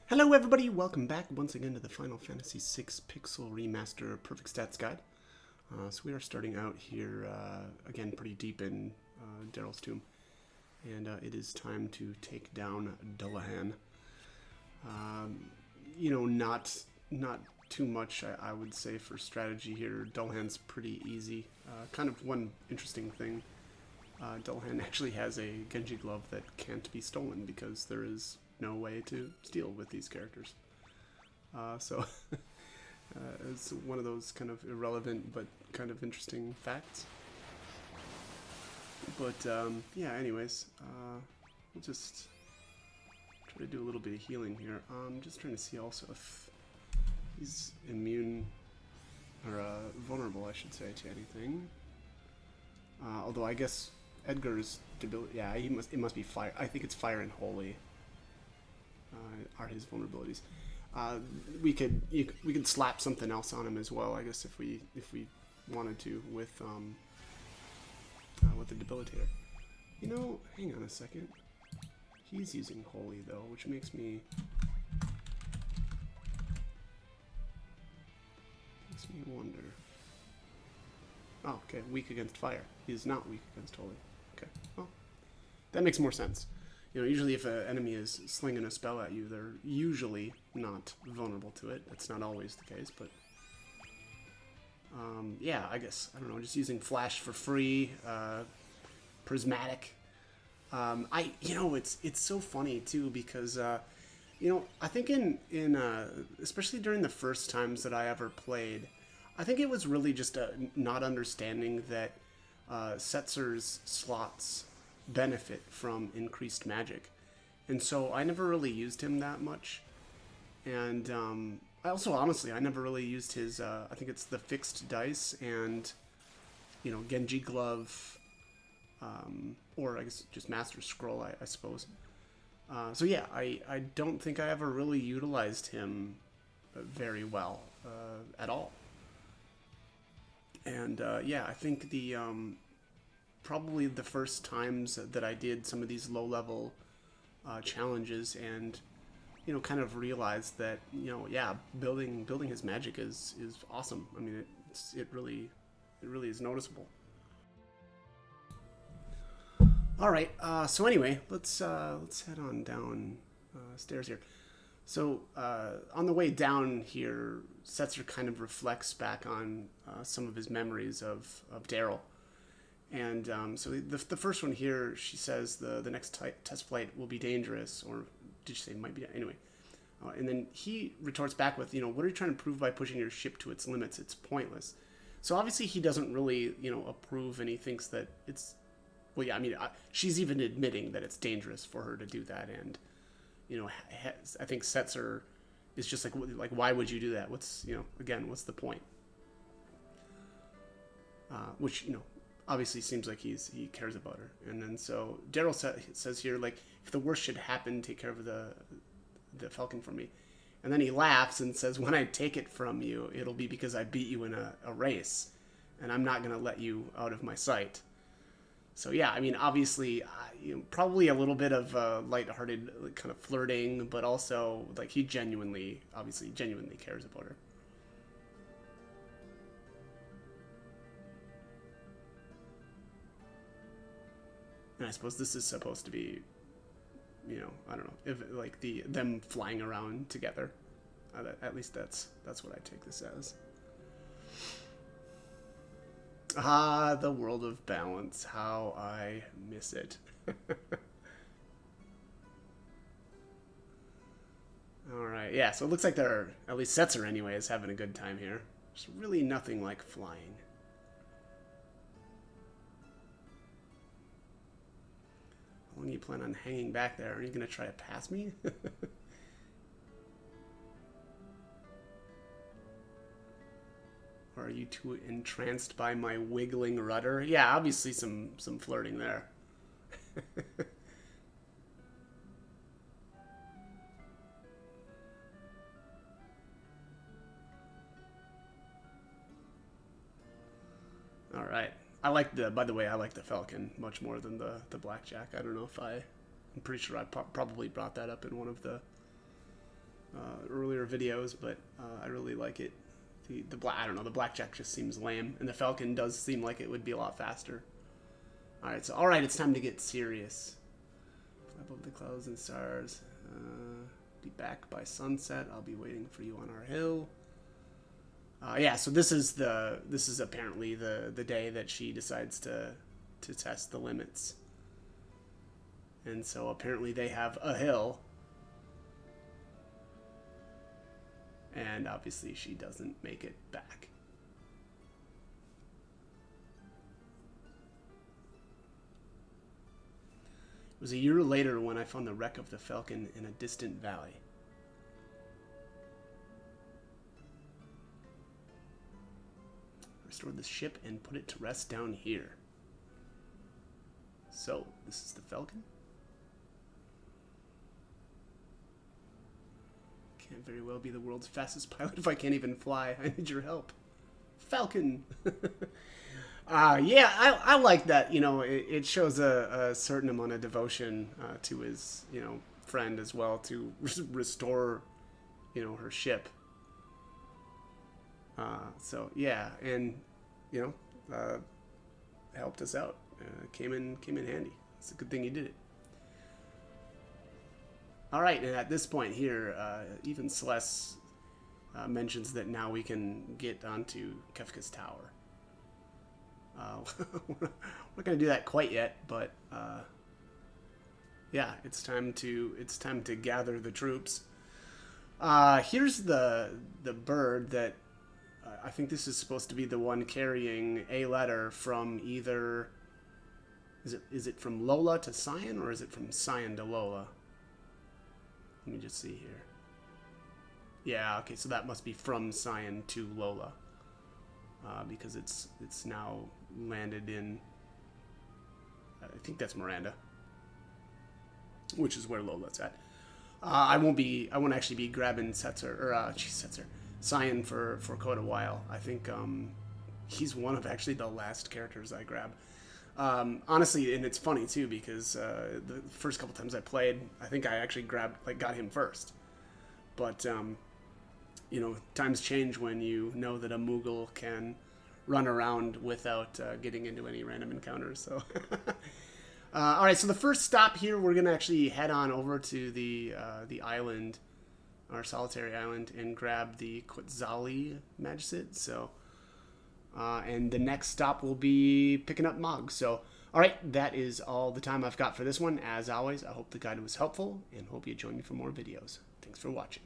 Hello everybody, welcome back once again to the Final Fantasy VI Pixel Remaster Perfect Stats Guide. So we are starting out here, again, pretty deep in Daryl's tomb. And it is time to take down Dullahan. Not too much, I would say, for strategy here. Dullahan's pretty easy. Kind of one interesting thing. Dullahan actually has a Genji glove that can't be stolen because there is no way to steal with these characters. So it's one of those kind of irrelevant but kind of interesting facts. But yeah, anyways, we'll just try to do a little bit of healing here. I'm just trying to see also if he's immune or vulnerable, I should say, to anything. Although I guess Edgar's debility, yeah, it must be fire. I think it's fire and holy. Are his vulnerabilities. We could slap something else on him as well, I guess, if we wanted to with the debilitator. You know, hang on a second. He's using holy though, which makes me wonder. Oh, okay, weak against fire. He is not weak against holy. Okay, well, that makes more sense. You know, usually if an enemy is slinging a spell at you, they're usually not vulnerable to it. That's not always the case, but yeah, I guess, I don't know, just using flash for free, prismatic. It's so funny too because I think in especially during the first times that I ever played, I think it was really just not understanding that Setzer's slots benefit from increased magic, and so I never really used him that much. And I also, honestly, I never really used his I think it's the fixed dice and Genji glove, or I guess just Master Scroll, I suppose. So yeah, I don't think I ever really utilized him very well at all. And yeah, I think the probably the first times that I did some of these low-level challenges and kind of realized that yeah, building his magic is awesome. I mean, it really is noticeable. All right, so anyway, let's head on down stairs here. So on the way down here, Setzer kind of reflects back on some of his memories of Daryl. And so the first one here, she says the next test flight will be dangerous, or did she say might be? Anyway. And then he retorts back with, what are you trying to prove by pushing your ship to its limits? It's pointless. So obviously he doesn't really, approve, and he thinks that it's, well, yeah, I mean, she's even admitting that it's dangerous for her to do that. And, I think Setzer is just like, why would you do that? What's, again, what's the point? Which, obviously seems like he cares about her. And then so Daryl says here, like, if the worst should happen, take care of the Falcon for me. And then he laughs and says, when I take it from you, it'll be because I beat you in a race, and I'm not going to let you out of my sight. So yeah, I mean, obviously, probably a little bit of lighthearted kind of flirting, but also like he genuinely cares about her. And I suppose this is supposed to be, I don't know, if like them flying around together. At least that's what I take this as. Ah, the world of balance. How I miss it. All right, yeah. So it looks like at least Setzer anyway is having a good time here. There's really nothing like flying. How long do you plan on hanging back there? Are you going to try to pass me? Or are you too entranced by my wiggling rudder? Yeah, obviously some flirting there. All right. By the way, I like the Falcon much more than the Blackjack. I don't know if I'm pretty sure I probably brought that up in one of the earlier videos, but I really like it. The black, I don't know, the blackjack just seems lame, and the falcon does seem like it would be a lot faster. All right, it's time to get serious. Fly above the clouds and stars. Be back by sunset. I'll be waiting for you on our hill. Yeah, so this is apparently the day that she decides to test the limits. And so apparently they have a hill. And obviously she doesn't make it back. It was a year later when I found the wreck of the Falcon in a distant valley. Restored the ship and put it to rest down here. So, this is the Falcon? Can't very well be the world's fastest pilot if I can't even fly. I need your help. Falcon! Yeah, I like that. You know, it shows a certain amount of devotion to his, you know, friend as well to restore, you know, her ship. So yeah, and you know, helped us out. Came in handy. It's a good thing he did it. All right, and at this point here, even Celes mentions that now we can get onto Kefka's tower. We're not going to do that quite yet, but yeah, it's time to gather the troops. Here's the bird that I think this is supposed to be the one carrying a letter from either. Is it from Lola to Cyan, or is it from Cyan to Lola? Let me just see here. Yeah, okay, so that must be from Cyan to Lola. Because it's now landed in, I think that's Miranda, which is where Lola's at. I won't actually be grabbing Cyan for quite a while. I think he's one of actually the last characters I grab. Honestly, and it's funny too because the first couple times I played, I think I actually got him first. But you know, times change when you know that a Moogle can run around without getting into any random encounters. So, all right. So the first stop here, we're gonna actually head on over to the island, our solitary island, and grab the Quetzali Magicid. So, and the next stop will be picking up Mog. So, all right, that is all the time I've got for this one. As always, I hope the guide was helpful and hope you join me for more videos. Thanks for watching.